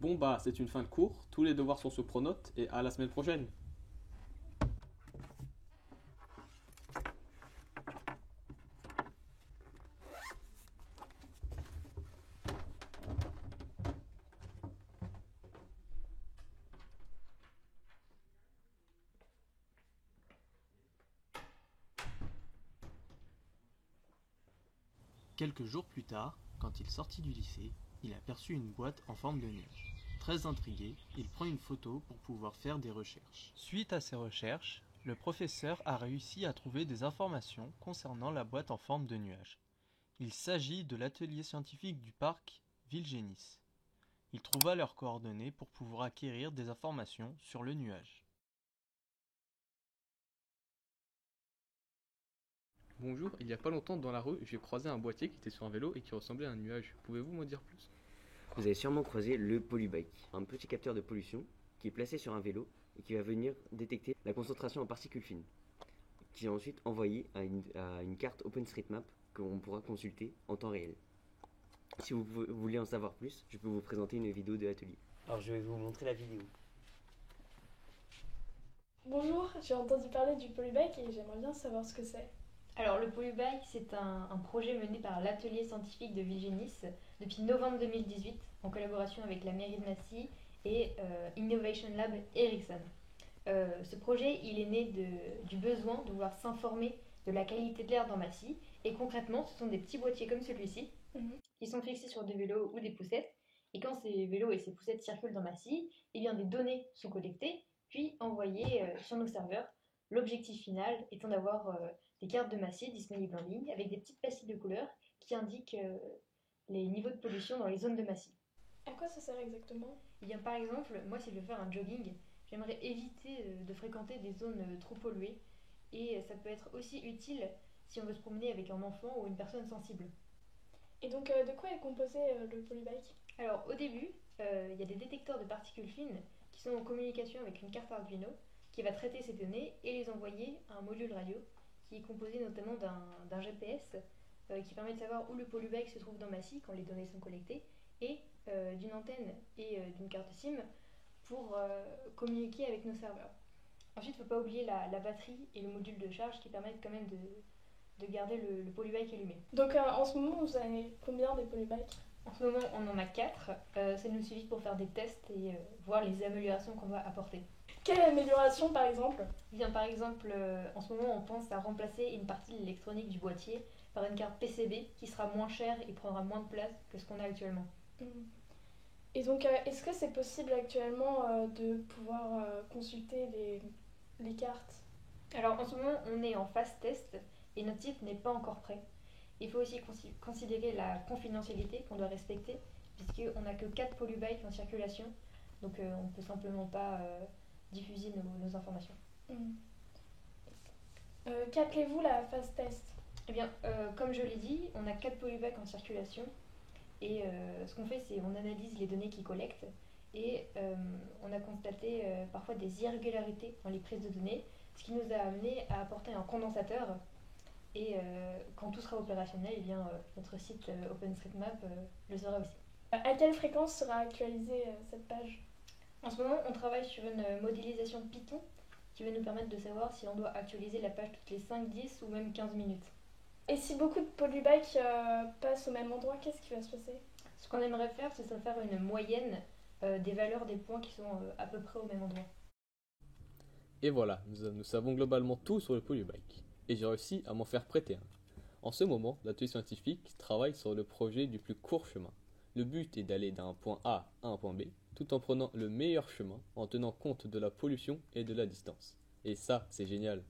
Bon bah, c'est une fin de cours, tous les devoirs sont sous pronote et à la semaine prochaine. Quelques jours plus tard, quand il sortit du lycée, il aperçut une boîte en forme de nuage. Très intrigué, il prend une photo pour pouvoir faire des recherches. Suite à ses recherches, le professeur a réussi à trouver des informations concernant la boîte en forme de nuage. Il s'agit de l'atelier scientifique du parc Vilgénis. Il trouva leurs coordonnées pour pouvoir acquérir des informations sur le nuage. Bonjour, il y a pas longtemps dans la rue, j'ai croisé un boîtier qui était sur un vélo et qui ressemblait à un nuage. Pouvez-vous m'en dire plus? Vous avez sûrement croisé le Polybike, un petit capteur de pollution qui est placé sur un vélo et qui va venir détecter la concentration en particules fines, qui est ensuite envoyé à une carte OpenStreetMap qu'on pourra consulter en temps réel. Si vous voulez en savoir plus, je peux vous présenter une vidéo de l'atelier. Alors je vais vous montrer la vidéo. Bonjour, j'ai entendu parler du Polybike et j'aimerais bien savoir ce que c'est. Alors le Polybike, c'est un projet mené par l'atelier scientifique de Vilgénis depuis novembre 2018 en collaboration avec la mairie de Massy et Innovation Lab Ericsson. Ce projet, il est né du besoin de vouloir s'informer de la qualité de l'air dans Massy et concrètement, ce sont des petits boîtiers comme celui-ci qui sont fixés sur des vélos ou des poussettes et quand ces vélos et ces poussettes circulent dans Massy, eh bien des données sont collectées puis envoyées sur nos serveurs. L'objectif final étant d'avoir des cartes de Massy disponibles en ligne avec des petites pastilles de couleurs qui indiquent les niveaux de pollution dans les zones de Massy. À quoi ça sert exactement? Eh bien, par exemple, moi si je veux faire un jogging, j'aimerais éviter de fréquenter des zones trop polluées et ça peut être aussi utile si on veut se promener avec un enfant ou une personne sensible. Et donc, de quoi est composé le Polybike? Alors, au début, il y a des détecteurs de particules fines qui sont en communication avec une carte Arduino qui va traiter ces données et les envoyer à un module radio qui est composé notamment d'un GPS qui permet de savoir où le Polybike se trouve dans Massy quand les données sont collectées et d'une antenne et d'une carte SIM pour communiquer avec nos serveurs. Ensuite, il ne faut pas oublier la batterie et le module de charge qui permettent quand même de garder le Polybike allumé. Donc, en ce moment, vous avez combien des Polybikes? En ce moment, on en a 4. Ça nous suffit pour faire des tests et voir les améliorations qu'on va apporter. Quelle amélioration, par exemple? Bien, par exemple, en ce moment, on pense à remplacer une partie de l'électronique du boîtier par une carte PCB qui sera moins chère et prendra moins de place que ce qu'on a actuellement. Et donc, est-ce que c'est possible actuellement de pouvoir consulter les cartes? Alors, en ce moment, on est en phase test et notre site n'est pas encore prêt. Il faut aussi considérer la confidentialité qu'on doit respecter, puisqu'on n'a que 4 Polybikes en circulation, donc on ne peut simplement pas diffuser nos informations. Qu'appelez-vous la phase test? Eh bien, comme je l'ai dit, on a 4 Polybikes en circulation, et ce qu'on fait, c'est on analyse les données qu'ils collectent, et on a constaté parfois des irrégularités dans les prises de données, ce qui nous a amené à apporter un condensateur. Et quand tout sera opérationnel, eh bien, notre site OpenStreetMap le sera aussi. À quelle fréquence sera actualisée cette page? En ce moment, on travaille sur une modélisation Python qui va nous permettre de savoir si on doit actualiser la page toutes les 5, 10 ou même 15 minutes. Et si beaucoup de Polybikes passent au même endroit, qu'est-ce qui va se passer? Ce qu'on aimerait faire, c'est faire une moyenne des valeurs des points qui sont à peu près au même endroit. Et voilà, nous savons globalement tout sur le Polybike. Et j'ai réussi à m'en faire prêter un. En ce moment, l'atelier scientifique travaille sur le projet du plus court chemin. Le but est d'aller d'un point A à un point B, tout en prenant le meilleur chemin, en tenant compte de la pollution et de la distance. Et ça, c'est génial.